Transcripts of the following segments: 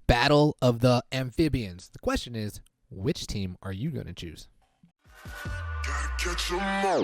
Battle of the Amphibians. The question is, which team are you going to choose? Gotta catch 'em all.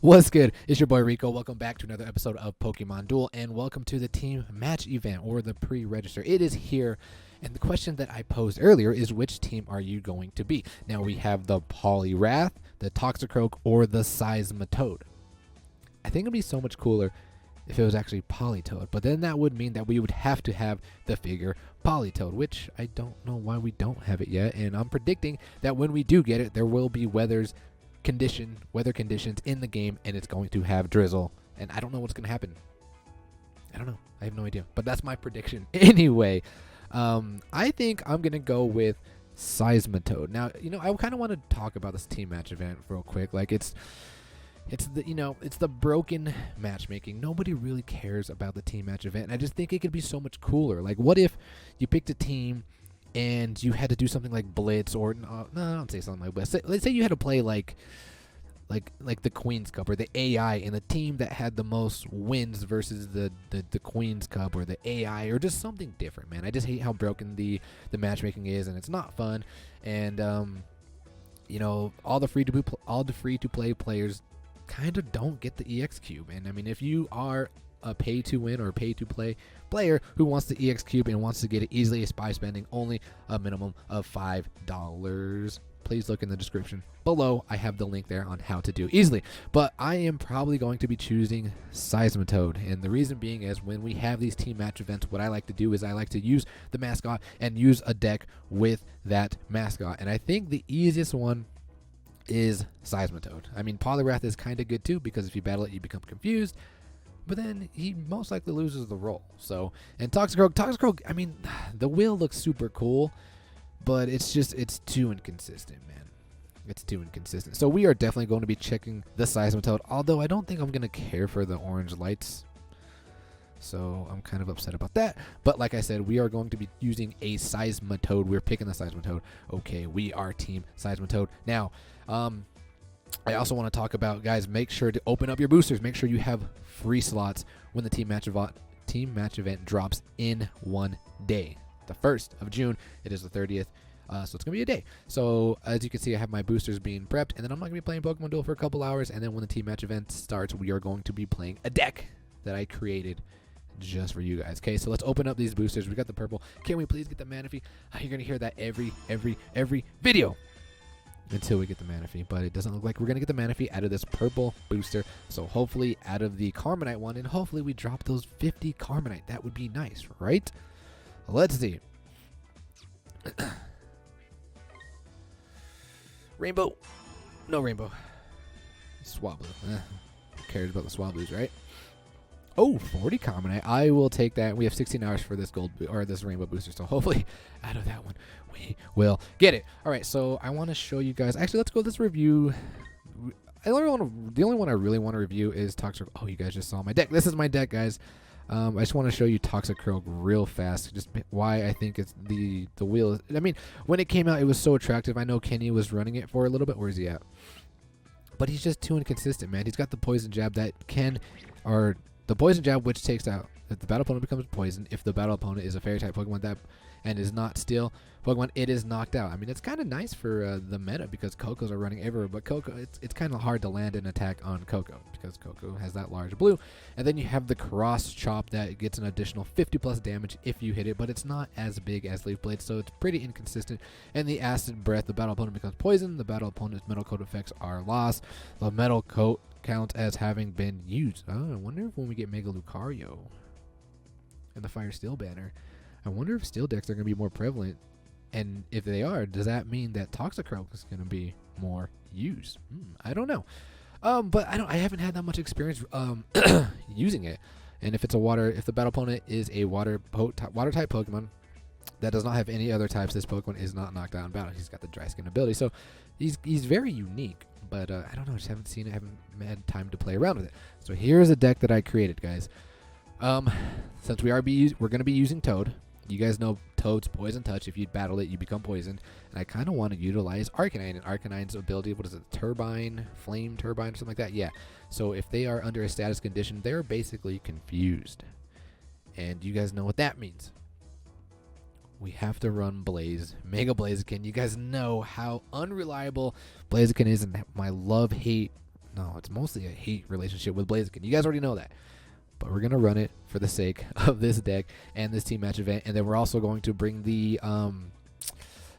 What's good? It's your boy Rico. Welcome back to another episode of Pokemon Duel, and welcome to the team match event or the pre-register. It is here, and the question that I posed earlier is, which team are you going to be? Now we have the Poliwrath, the Toxicroak, or the Seismitoad. I think it'd be so much cooler if it was actually Politoed, but then that would mean that we would have to have the figure Politoed, which I don't know why we don't have it yet, and I'm predicting that when we do get it, there will be weather conditions in the game, and it's going to have drizzle, and I don't know what's going to happen. I don't know. I have no idea, but that's my prediction anyway. I think I'm going to go with Seismitoad. Now, I kind of want to talk about this team match event real quick. Like it's the broken matchmaking. Nobody really cares about the team match event, and I just think it could be so much cooler. Like, what if you picked a team and you had to do something like Blitz, or no, I don't say something like Blitz. Let's say you had to play like the Queen's Cup or the AI, and the team that had the most wins versus the Queen's Cup or the AI, or just something different, man. I just hate how broken the matchmaking is, and it's not fun. And all the free to play players kind of don't get the EX cube. And I mean, if you are a pay to win or pay to play player who wants the EX cube and wants to get it easily by spending only a minimum of $5, please look in the description below. I have the link there on how to do easily. But I am probably going to be choosing Seismitoad, and the reason being is when we have these team match events, what I like to do is I like to use the mascot and use a deck with that mascot, and I think the easiest one is Seismitoad. I mean, Poliwrath is kind of good too, because if you battle it, you become confused, but then he most likely loses the role. So, and Toxicroak, I mean, the wheel looks super cool, but it's too inconsistent, man. It's too inconsistent. So we are definitely going to be checking the Seismitoad, although I don't think I'm going to care for the orange lights. So I'm kind of upset about that. But like I said, we are going to be using a Seismitoad. We're picking the Seismitoad. Okay, we are Team Seismitoad. Now, I also want to talk about, guys, make sure to open up your boosters. Make sure you have free slots when the team match event drops in one day. The 1st of June. It is the 30th. So it's going to be a day. So as you can see, I have my boosters being prepped, and then I'm not going to be playing Pokemon Duel for a couple hours, and then when the team match event starts, we are going to be playing a deck that I created just for you guys. Okay, so let's open up these boosters. We got the purple. Can we please get the Manaphy? You're going to hear that every video until we get the Manaphy, but it doesn't look like we're going to get the Manaphy out of this purple booster. So hopefully out of the Carmonite one, and hopefully we drop those 50 Carmonite. That would be nice, right? Let's see. Rainbow. No rainbow. Swablu. Who cares about the Swablu's, right? Oh, 40 Carmonite. I will take that. We have 16 hours for this this rainbow booster, so hopefully out of that one we will get it. All right, so I want to show you guys. Actually, let's go this review. The only one I really want to review is Toxic. Oh, you guys just saw my deck. This is my deck, guys. I just want to show you Toxicroak real fast, just why I think it's the wheel. I mean, when it came out, it was so attractive. I know Kenny was running it for a little bit. Where is he at? But he's just too inconsistent, man. He's got the poison jab the poison jab, which takes out if the battle opponent becomes poison. If the battle opponent is a fairy type Pokemon and is not steel Pokemon, it is knocked out. I mean, it's kind of nice for the meta because Cocos are running everywhere, but Coco, it's kind of hard to land an attack on Coco because Coco has that large blue. And then you have the cross chop that gets an additional 50 plus damage if you hit it, but it's not as big as Leaf Blade, so it's pretty inconsistent. And the acid breath, the battle opponent becomes poison. The battle opponent's metal coat effects are lost. The metal coat counts as having been used. Oh, I wonder if when we get Mega Lucario and the Fire Steel banner, I wonder if steel decks are going to be more prevalent. And if they are, does that mean that Toxicroak is going to be more used? I don't know. But I haven't had that much experience using it. And if the battle opponent is a water type Pokemon that does not have any other types, this Pokemon is not knocked out in battle. He's got the dry skin ability, so he's very unique. But I don't know. I just haven't seen it. I haven't had time to play around with it. So here's a deck that I created, guys. Since we're going to be using Toad. You guys know Toad's Poison Touch. If you battle it, you become poisoned. And I kind of want to utilize Arcanine. And Arcanine's ability, what is it, Turbine, Flame Turbine, or something like that? Yeah. So if they are under a status condition, they're basically confused. And you guys know what that means. We have to run Blaze, Mega Blaziken. You guys know how unreliable Blaziken is, and my love-hate, no, it's mostly a hate relationship with Blaziken. You guys already know that. But we're going to run it for the sake of this deck and this team match event. And then we're also going to bring the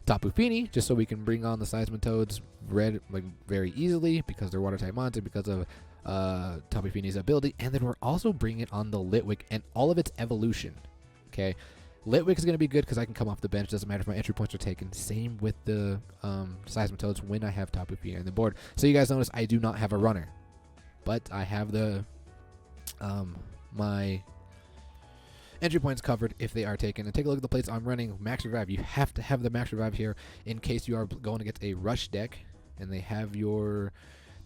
Tapu Fini, just so we can bring on the Seismitoads red like very easily because they're water type monster because of Tapu Fini's ability. And then we're also bringing on the Litwick and all of its evolution. Okay, Litwick is going to be good because I can come off the bench. Doesn't matter if my entry points are taken. Same with the Seismitoads when I have Tapu Fini on the board. So you guys notice I do not have a runner, but I have the my entry points covered if they are taken. And take a look at the plates I'm running. Max Revive. You have to have the Max Revive here in case you are going against a rush deck, and they have your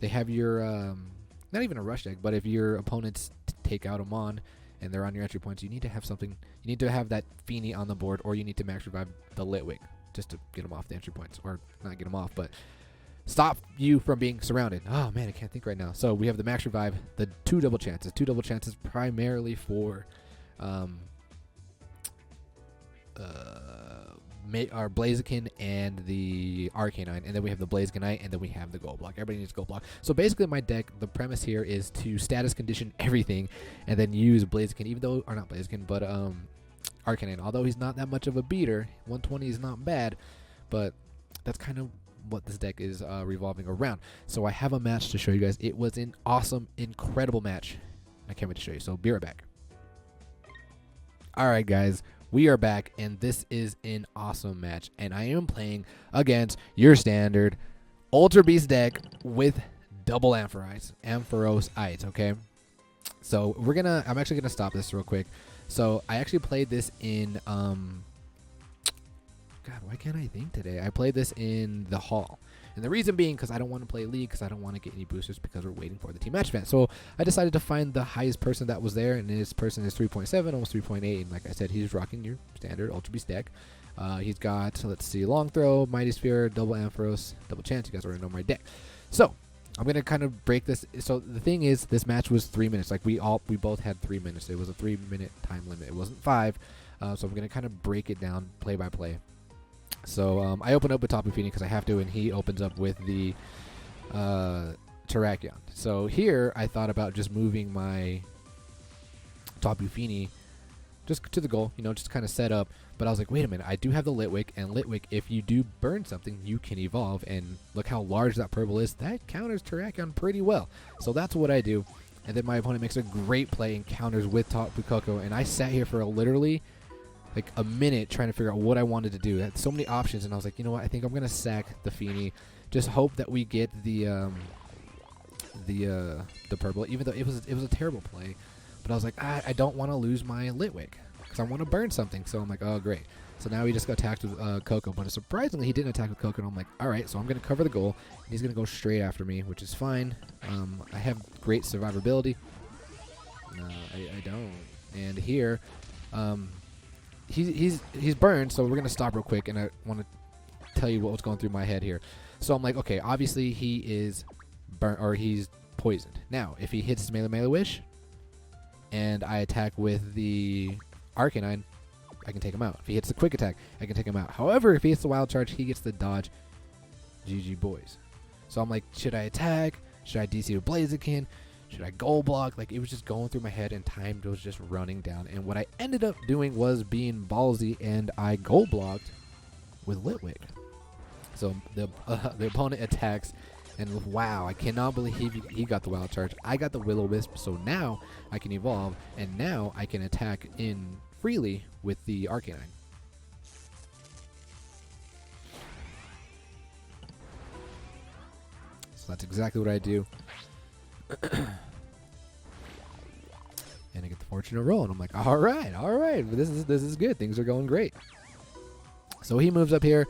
not even a rush deck, but if your opponents take out a Mon and they're on your entry points, you need to have something. You need to have that Fini on the board, or you need to Max Revive the Litwick just to get them off the entry points, or not get them off, but stop you from being surrounded. Oh man, I can't think right now. So we have the Max Revive, the 2 double chances. 2 double chances primarily for our Blaziken and the Arcanine, and then we have the Blazikenite, and then we have the Gold Block. Everybody needs Gold Block. So basically my deck, the premise here is to status condition everything and then use Blaziken, even though, or not Blaziken, but Arcanine. Although he's not that much of a beater, 120 is not bad, but that's kind of what this deck is revolving around. So I have a match to show you guys. It was an awesome, incredible match. I can't wait to show you. So be right back. Alright guys, we are back, and this is an awesome match, and I am playing against your standard Ultra Beast deck with double Ampharosite, okay? So I'm actually gonna stop this real quick. So I actually played this in God, why can't I think today? I played this in the hall. And the reason being because I don't want to play League, because I don't want to get any boosters because we're waiting for the team match event. So I decided to find the highest person that was there, and this person is 3.7, almost 3.8. And like I said, he's rocking your standard Ultra Beast deck. He's got, let's see, Long Throw, Mighty Sphere, Double Ampharos, Double Chance. You guys already know my deck. So I'm going to kind of break this. So the thing is, this match was 3 minutes. Like we both had 3 minutes. It was a 3-minute time limit. It wasn't 5. So I'm going to kind of break it down play by play. So I open up with Tapu Fini because I have to, and he opens up with the Terrakion. So here I thought about just moving my Tapu Fini just to the goal, just kind of set up. But I was like, wait a minute, I do have the Litwick, and Litwick, if you do burn something, you can evolve. And look how large that purple is. That counters Terrakion pretty well. So that's what I do. And then my opponent makes a great play and counters with Tapu Koko. And I sat here for literally like a minute trying to figure out what I wanted to do. I had so many options, and I was like, you know what? I think I'm gonna sack the Fini. Just hope that we get the purple, even though it was a terrible play. But I was like, I don't want to lose my Litwick because I want to burn something. So I'm like, oh great. So now he just got attacked with Koko, but surprisingly he didn't attack with Koko. And I'm like, all right, so I'm gonna cover the goal, and he's gonna go straight after me, which is fine. I have great survivability. No, I don't. And here, he's burned, so we're gonna stop real quick, and I want to tell you what was going through my head here. So I'm like, okay, obviously he is burnt, or he's poisoned. Now, if he hits his melee wish, and I attack with the Arcanine, I can take him out. If he hits the quick attack, I can take him out. However, if he hits the wild charge, he gets the dodge. GG boys. So I'm like, should I attack? Should I DC with Blaziken? Should I goal block? Like, it was just going through my head, and time was just running down. And what I ended up doing was being ballsy, and I goal blocked with Litwick. So the opponent attacks, and wow, I cannot believe he got the wild charge. I got the Will-O-Wisp, so now I can evolve, and now I can attack in freely with the Arcanine. So that's exactly what I do. And I get the fortunate roll, and I'm like, all right, this is good. Things are going great. So he moves up here.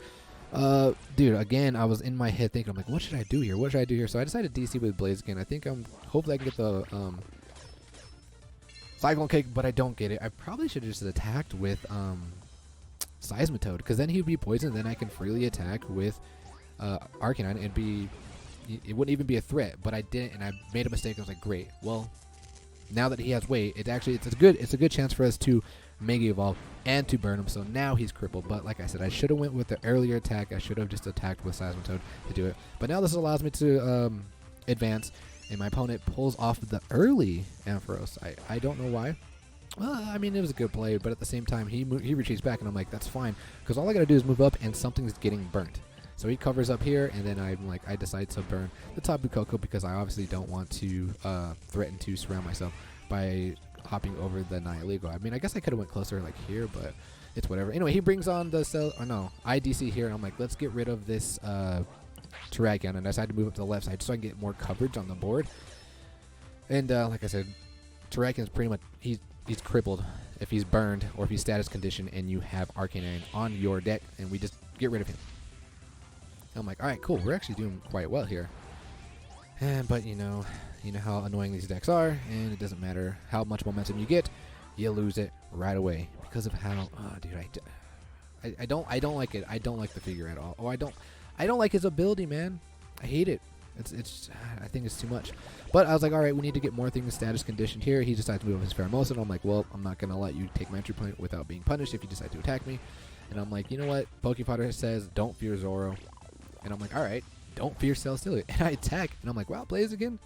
Dude, again, I was in my head thinking, I'm like, what should I do here? What should I do here? So I decided DC with Blaziken. I think hopefully I can get the Cyclone Cake, but I don't get it. I probably should have just attacked with Seismitoad, because then he'd be poisoned. Then I can freely attack with Arcanine and be. It wouldn't even be a threat, but I didn't, and I made a mistake. I was like, great. Well, now that he has weight, it's a good chance for us to Mega Evolve and to burn him. So now he's crippled. But like I said, I should have went with the earlier attack. I should have just attacked with Seismitoad to do it. But now this allows me to advance, and my opponent pulls off the early Ampharosite. I don't know why. Well, I mean, it was a good play, but at the same time, he retreats back, and I'm like, that's fine, because all I got to do is move up, and something's getting burnt. So he covers up here, and then I decide to burn the Tapu Koko because I obviously don't want to threaten to surround myself by hopping over the Nihilego. I mean, I guess I could have went closer like here, but it's whatever. Anyway, he brings on the IDC here, and I'm like, let's get rid of this Terrakion, and I decided to move up to the left side so I can get more coverage on the board. And like I said, Terrakion is pretty much he's crippled if he's burned or if he's status conditioned, and you have Arcanine on your deck, and we just get rid of him. I'm like, all right, cool. We're actually doing quite well here. But you know how annoying these decks are, and it doesn't matter how much momentum you get, you lose it right away because of how. Oh, dude, I don't like it. I don't like the figure at all. Oh, I don't like his ability, man. I hate it. I think it's too much. But I was like, all right, we need to get more things status conditioned here. He decides to move his Pheromosa, and I'm like, well, I'm not gonna let you take my entry point without being punished if you decide to attack me. And I'm like, you know what? Pokepotter says don't fear Zoro. And I'm like, all right, don't fear Celesteela. And I attack, and I'm like, wow, Blaze again?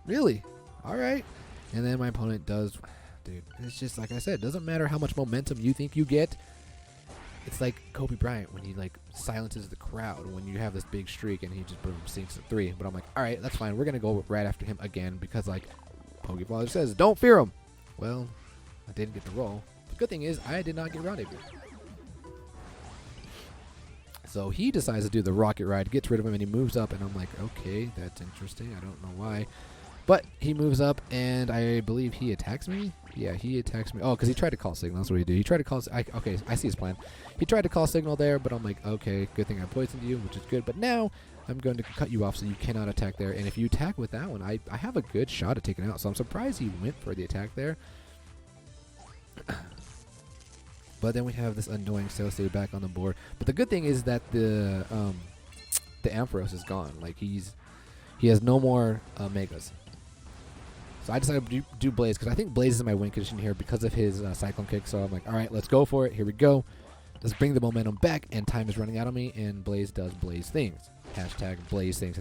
Really? All right. And then my opponent does, dude, it's just like I said, it doesn't matter how much momentum you think you get. It's like Kobe Bryant when he like silences the crowd when you have this big streak and he just boom sinks at 3. But I'm like, all right, that's fine. We're going to go right after him again because like Pokefather says, don't fear him. Well, I didn't get the roll. The good thing is I did not get Rendezvous. So he decides to do the rocket ride, gets rid of him, and he moves up, and I'm like, okay, that's interesting. I don't know why. But he moves up, and I believe he attacks me. Yeah, he attacks me. Oh, because he tried to call signal. That's what he did. He tried to call. Okay, I see his plan. He tried to call signal there, but I'm like, okay, good thing I poisoned you, which is good. But now I'm going to cut you off so you cannot attack there. And if you attack with that one, I have a good shot at taking it out. So I'm surprised he went for the attack there. But then we have this annoying Celesteela back on the board. But the good thing is that the Ampharos is gone. Like he has no more Megas. So I decided to do Blaze because I think Blaze is in my win condition here because of his Cyclone Kick. So I'm like, all right, let's go for it. Here we go. Let's bring the momentum back, and time is running out on me. And Blaze does Blaze things. Hashtag Blaze things.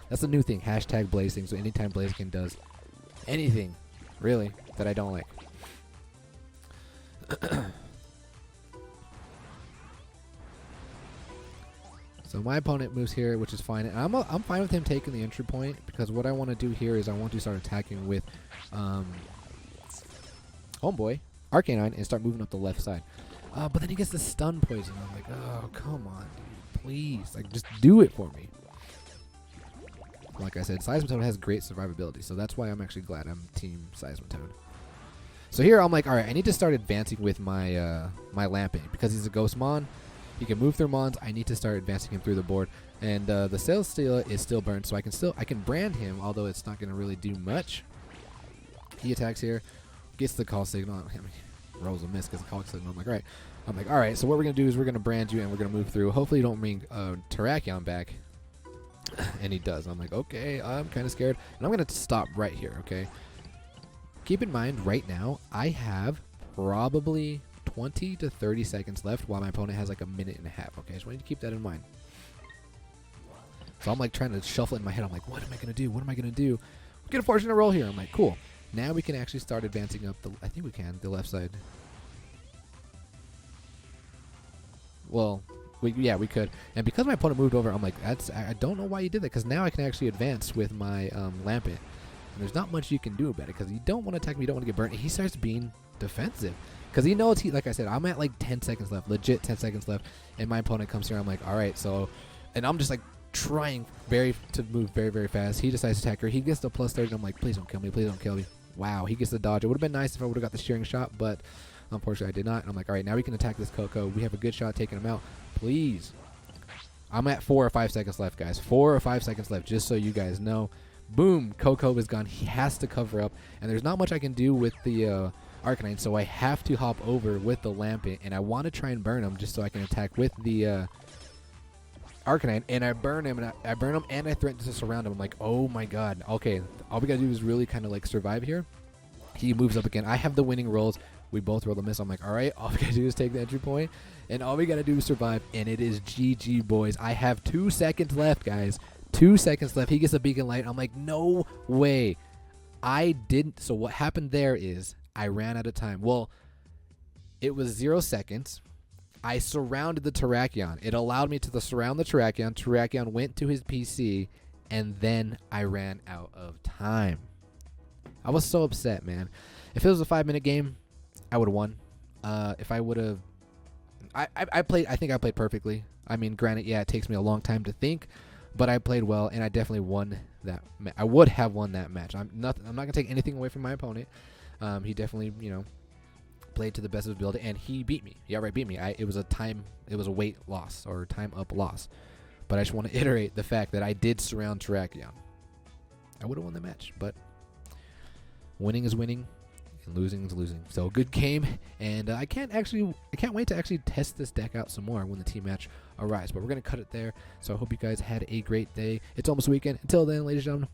That's the new thing. Hashtag Blaze things. So anytime Blaziken does anything, really, that I don't like. So my opponent moves here, which is fine. And I'm fine with him taking the entry point because what I want to do here is I want to start attacking with Homeboy, Arcanine, and start moving up the left side. But then he gets the stun poison. I'm like, oh, come on, dude. Please. Like, just do it for me. Like I said, Seismitoad has great survivability, so that's why I'm actually glad I'm Team Seismitoad. So here I'm like, all right, I need to start advancing with my my Lampent because he's a Ghost Mon. He can move through Mons. I need to start advancing him through the board. And the Celesteela is still burned, so I can brand him, although it's not going to really do much. He attacks here, gets the call signal. I mean, rolls a miss because the call signal. I'm like, all right. So what we're going to do is we're going to brand you, and we're going to move through. Hopefully, you don't bring Terrakion back. And he does. I'm like, okay, I'm kind of scared. And I'm going to stop right here, okay? Keep in mind, right now, I have probably 20 to 30 seconds left while my opponent has like a minute and a half. Okay, I just want you to keep that in mind. So I'm like trying to shuffle it in my head. I'm like, what am I going to do? What am I going to do? Get a fortunate roll here. I'm like, cool. Now we can actually start advancing up the, I think we can, the left side. Well, we could. And because my opponent moved over, I'm like, I don't know why you did that because now I can actually advance with my Lampent. And there's not much you can do about it because you don't want to attack me, you don't want to get burnt. And he starts being defensive. Because he knows, like I said, I'm at like 10 seconds left, legit 10 seconds left, and my opponent comes here. I'm like, all right, so, and I'm just like trying to move very, very fast. He decides to attack her. He gets the plus 30, and I'm like, please don't kill me, please don't kill me. Wow, he gets the dodge. It would have been nice if I would have got the shearing shot, but unfortunately I did not. And I'm like, all right, now we can attack this Koko. We have a good shot taking him out. Please. I'm at 4 or 5 seconds left, guys. 4 or 5 seconds left, just so you guys know. Boom, Koko is gone. He has to cover up, and there's not much I can do with the Arcanine, so I have to hop over with the Lampent, and I want to try and burn him just so I can attack with the Arcanine, and I burn him, and I burn him, and I threaten to surround him. I'm like, oh my god, okay, all we gotta do is really kind of like survive here. He moves up again. I have the winning rolls. We both roll the miss. I'm like, all right, all we gotta do is take the entry point, and all we gotta do is survive, and it is GG, boys. I have 2 seconds left, guys. 2 seconds left. He gets a beacon light. I'm like, no way. I didn't. So what happened there is I ran out of time. Well, it was 0 seconds. I surrounded the Terrakion. It allowed me to surround the Terrakion. Terrakion went to his PC, and then I ran out of time. I was so upset, man. If it was a 5-minute game, I would have won. If I would have, I played. I think I played perfectly. I mean, granted, yeah, it takes me a long time to think, but I played well, and I definitely won that. I would have won that match. I'm not gonna take anything away from my opponent. He definitely, played to the best of his ability, and he beat me. He outright beat me. It was a weight loss or time up loss. But I just want to iterate the fact that I did surround Terrakion. I would have won the match, but winning is winning, and losing is losing. So good game, and I can't wait to actually test this deck out some more when the team match arrives. But we're gonna cut it there. So I hope you guys had a great day. It's almost weekend. Until then, ladies and gentlemen.